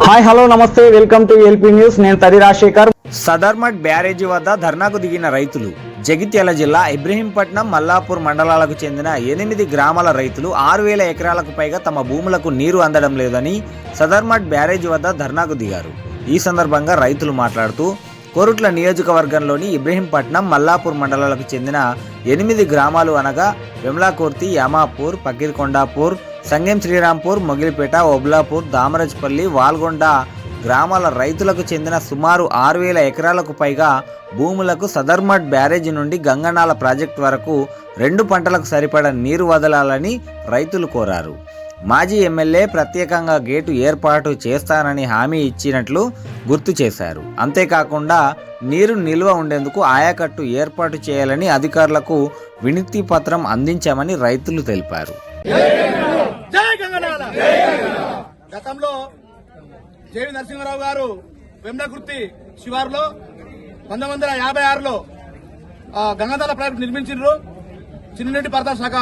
Hi hello నమస్తే welcome to LP news. నేను తడి రాజశేఖర్. సదర్మట్ బ్యారేజీ వద్ద ధర్నాకు దిగిన రైతులు. జగిత్యాల జిల్లా ఇబ్రహీంపట్నం, మల్లాపూర్ మండలాలకు చెందిన 8 గ్రామాల రైతులు 6000 ఎకరాలకు పైగా తమ భూములకు నీరు అందడం లేదని సదర్మట్ బ్యారేజీ వద్ద ధర్నాకు దిగారు. ఈ సందర్భంగా రైతులు మాట్లాడుతూ కోరుట్ల నియోజకవర్గంలోని ఇబ్రహీంపట్నం, మల్లాపూర్ మండలాలకు చెందిన 8 గ్రామాలు అనగా వెమ్లాకుర్తి, యామాపూర్, పకీర్కొండాపూర్, సంగెం శ్రీరాంపూర్, మొగిలిపేట, ఒబ్లాపూర్, దామరజ్పల్లి, వాల్గొండ గ్రామాల రైతులకు చెందిన సుమారు 6000 ఎకరాలకు పైగా భూములకు సదర్మట్ బ్యారేజీ నుండి గంగనాల ప్రాజెక్టు వరకు 2 పంటలకు సరిపడా నీరు వదలాలని రైతులు కోరారు. మాజీ ఎమ్మెల్యే ప్రత్యేకంగా గేటు ఏర్పాటు చేస్తానని హామీ ఇచ్చినట్లు గుర్తు చేశారు. అంతేకాకుండా నీరు నిల్వ ఉండేందుకు ఆయాకట్టు ఏర్పాటు చేయాలని అధికారులకు వినతి పత్రం అందించామని రైతులు తెలిపారు. గతంలో జేవి నరసింహారావు గారు వెమ్లకుర్తి శివారులో 1956లో గంగాధర ప్రాజెక్టు నిర్మించారు. చిన్నరెడ్డి ప్రతాప్ శాఖ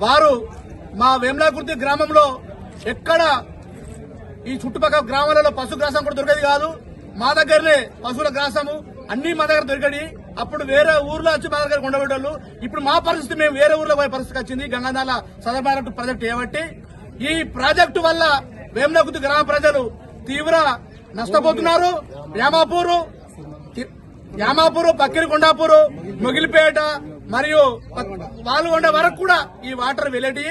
వారు మా వేమ్లాకుర్తి గ్రామంలో ఎక్కడ ఈ చుట్టుపక్కల గ్రామాలలో పశు గ్రాసం కూడా దొరికేది కాదు. మా దగ్గరనే పశువుల గ్రాసము అన్ని మా దగ్గర దొరికడి. అప్పుడు వేరే ఊర్లో వచ్చి మా దగ్గర ఉండబెట్టారు. ఇప్పుడు మా పరిస్థితి మేము వేరే ఊర్లో పోయే పరిస్థితి వచ్చింది. గంగాధార సదర్మట్ ప్రాజెక్టు ఏబట్టి ఈ ప్రాజెక్టు వల్ల వేమ్లాకుర్తి గ్రామ ప్రజలు తీవ్ర నష్టపోతున్నారు. యామాపూరు, పక్కిరికొండాపూరు, మొగిలిపేట మరియు వాల్గొండ వరకు కూడా ఈ వాటర్ వెళ్లేటి.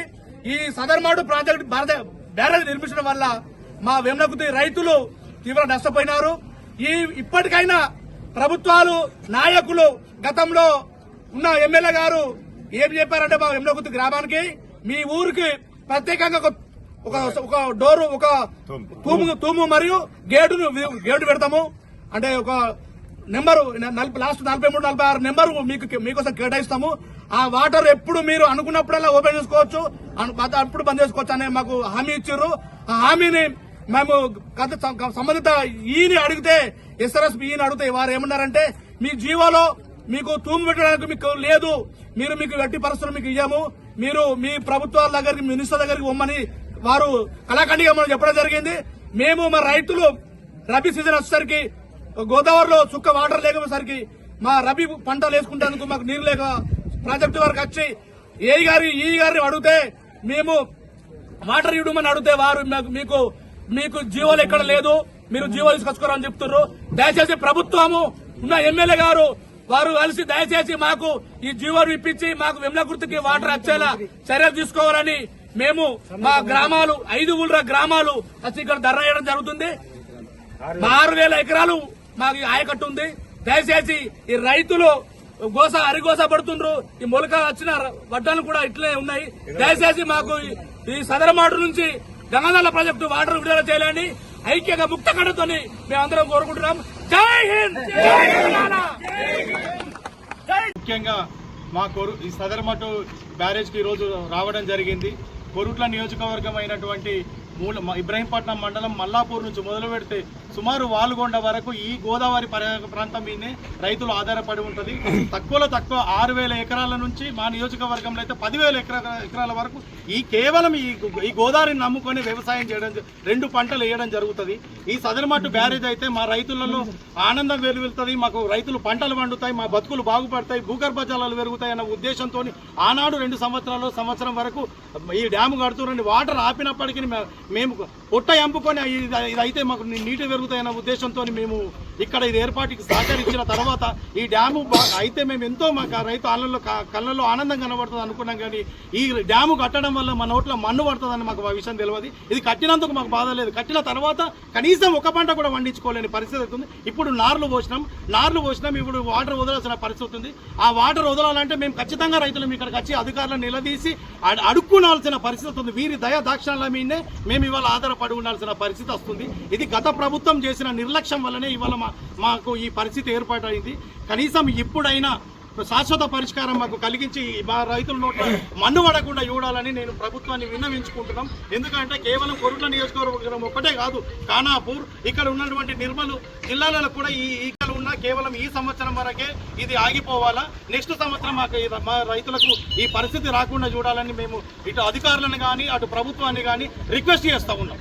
ఈ సదర్మట్ ప్రాజెక్టు బ్యారేజ్ నిర్మించడం వల్ల మా వేమ్లకుర్తి రైతులు తీవ్ర నష్టపోయినారు. ఇప్పటికైనా ప్రభుత్వాలు, నాయకులు, గతంలో ఉన్న ఎమ్మెల్యే గారు ఏం చెప్పారంటే మా వేమ్లకుర్తి గ్రామానికి మీ ఊరికి ప్రత్యేకంగా ఒక డోరు, ఒక తూము మరియు గేటు పెడతాము అంటే ఒక నెంబరు లాస్ట్ 43-46 నెంబరు మీకోసం కేటాయిస్తాము. ఆ వాటర్ ఎప్పుడు మీరు అనుకున్నప్పుడల్లా ఓపెన్ చేసుకోవచ్చు, అప్పుడు బంద్ చేసుకోవచ్చు అనే మాకు హామీ ఇచ్చారు. ఆ హామీని మేము సంబంధిత ఈని అడిగితే, ఎస్ఆర్ఎస్ ఈని అడిగితే వారు ఏమన్నారంటే మీ జీవోలో మీకు తూము పెట్టడానికి మీకు లేదు, మీకు గట్టి పరిస్థితులు మీకు ఇయ్యము, మీరు మీ ప్రభుత్వాల దగ్గరికి, మినిస్టర్ దగ్గరికి పొమ్మని వారు కళాఖండిగా మనం చెప్పడం జరిగింది. మేము మా రైతులు రబీ సీజన్ వచ్చేసరికి గోదావరిలో చుక్క వాటర్ లేకపోయేసరికి మా రబీ పంటలు వేసుకుంటేందుకు మాకు నీరు లేక ప్రాజెక్టు వరకు వచ్చి ఈ గారిని అడిగితే మేము వాటర్ ఇవ్వమని అడిగితే వారు మీకు జీవోలు ఎక్కడ లేదు, మీరు జీవోలు తీసుకొచ్చుకోరని చెప్తున్నారు. దయచేసి ప్రభుత్వము ఉన్న ఎమ్మెల్యే గారు వారు కలిసి దయచేసి మాకు ఈ జీవోలు ఇప్పించి మాకు వెమ్లకుర్తికి వాటర్ వచ్చేలా చర్యలు తీసుకోవాలని మేము మా గ్రామాలు 5 ఊళ్ళ గ్రామాలు వచ్చి ఇక్కడ ధర్నా చేయడం జరుగుతుంది. 6000 ఎకరాలు మాకు ఆయకట్టు ఉంది. దయచేసి ఈ రైతులు అరిగోస పడుతుండ్రు. ఈ మొలక వచ్చిన వడ్డాలు కూడా ఇట్లే ఉన్నాయి. దయచేసి మాకు ఈ సదరమాటు నుంచి గంగాధర ప్రాజెక్టు వాటర్ విడుదల చేయాలని ఐక్యంగా ముక్త కడుతో మేమందరం కోరుకుంటున్నాం. జై హింద్. ముఖ్యంగా మా ఈ సదరమటు బ్యారేజ్ కి ఈరోజు రావడం జరిగింది. కోరుట్ల నియోజకవర్గం అయినటువంటి ఇబ్రహీంపట్నం మండలం, మల్లాపూర్ నుంచి మొదలు పెడితే సుమారు వాల్గొండ వరకు ఈ గోదావరి ప్రాంతం మీదనే రైతులు ఆధారపడి ఉంటుంది. తక్కువలో తక్కువ 6000 ఎకరాల నుంచి మా నియోజకవర్గంలో అయితే 10,000 ఎకరాల వరకు కేవలం ఈ గోదావరిని నమ్ముకొని వ్యవసాయం చేయడం, 2 పంటలు వేయడం జరుగుతుంది. ఈ సదర్మట్ బ్యారేజ్ అయితే మా రైతులలో ఆనందం వెలువెళ్తుంది. మాకు రైతులు పంటలు పండుతాయి, మా బతుకులు బాగుపడతాయి, భూగర్భ జలాలు పెరుగుతాయి అన్న ఉద్దేశంతో ఆనాడు 2 సంవత్సరం వరకు ఈ డ్యాము కడుతున్న వాటర్ ఆపినప్పటికీ మేము పొట్ట ఎంపుకొని ఇదైతే మాకు నీటి పెరుగుతాయన్న ఉద్దేశంతో మేము ఇక్కడ ఇది ఏర్పాటుకి సహకరించిన తర్వాత ఈ డ్యాము అయితే మేము ఎంతో మాకు రైతు కళ్ళల్లో ఆనందం కనబడుతుంది అనుకున్నాం. కానీ ఈ డ్యాము కట్టడం వల్ల మన నోట్లో మన్ను పడుతుందని మాకు ఆ విషయం తెలియదు. ఇది కట్టినందుకు మాకు బాధ లేదు, కట్టిన తర్వాత కనీసం ఒక పంట కూడా పండించుకోలేని పరిస్థితి అవుతుంది. ఇప్పుడు నార్లు పోసినాం, ఇప్పుడు వాటర్ వదలాల్సిన పరిస్థితి ఉంది. ఆ వాటర్ వదలాలంటే మేము ఖచ్చితంగా రైతులు ఇక్కడికి వచ్చి అధికారులను నిలదీసి అడుక్కునాల్సిన పరిస్థితి ఉంది. వీరి దయా దాక్షణాల మీదే మేము ఇవాళ ఆధారపడి ఉండాల్సిన పరిస్థితి వస్తుంది. ఇది గత ప్రభుత్వం చేసిన నిర్లక్ష్యం వల్లనే ఇవాళ మాకు ఈ పరిస్థితి ఏర్పాటైంది. కనీసం ఇప్పుడైనా శాశ్వత పరిష్కారం మాకు కలిగించి మా రైతుల నోట్ల మన్ను పడకుండా చూడాలని నేను ప్రభుత్వాన్ని విన్నవించుకుంటున్నాం. ఎందుకంటే కేవలం కోరుట్ల నియోజకవర్గం ఒక్కటే కాదు, ఖానాపూర్, ఇక్కడ ఉన్నటువంటి నిర్మల్ జిల్లాలలో కూడా ఇక్కడ ఉన్న కేవలం ఈ సంవత్సరం వరకే ఇది ఆగిపోవాలా. నెక్స్ట్ సంవత్సరం మా రైతులకు ఈ పరిస్థితి రాకుండా చూడాలని మేము ఇటు అధికారులను కానీ అటు ప్రభుత్వాన్ని కానీ రిక్వెస్ట్ చేస్తూ ఉన్నాం.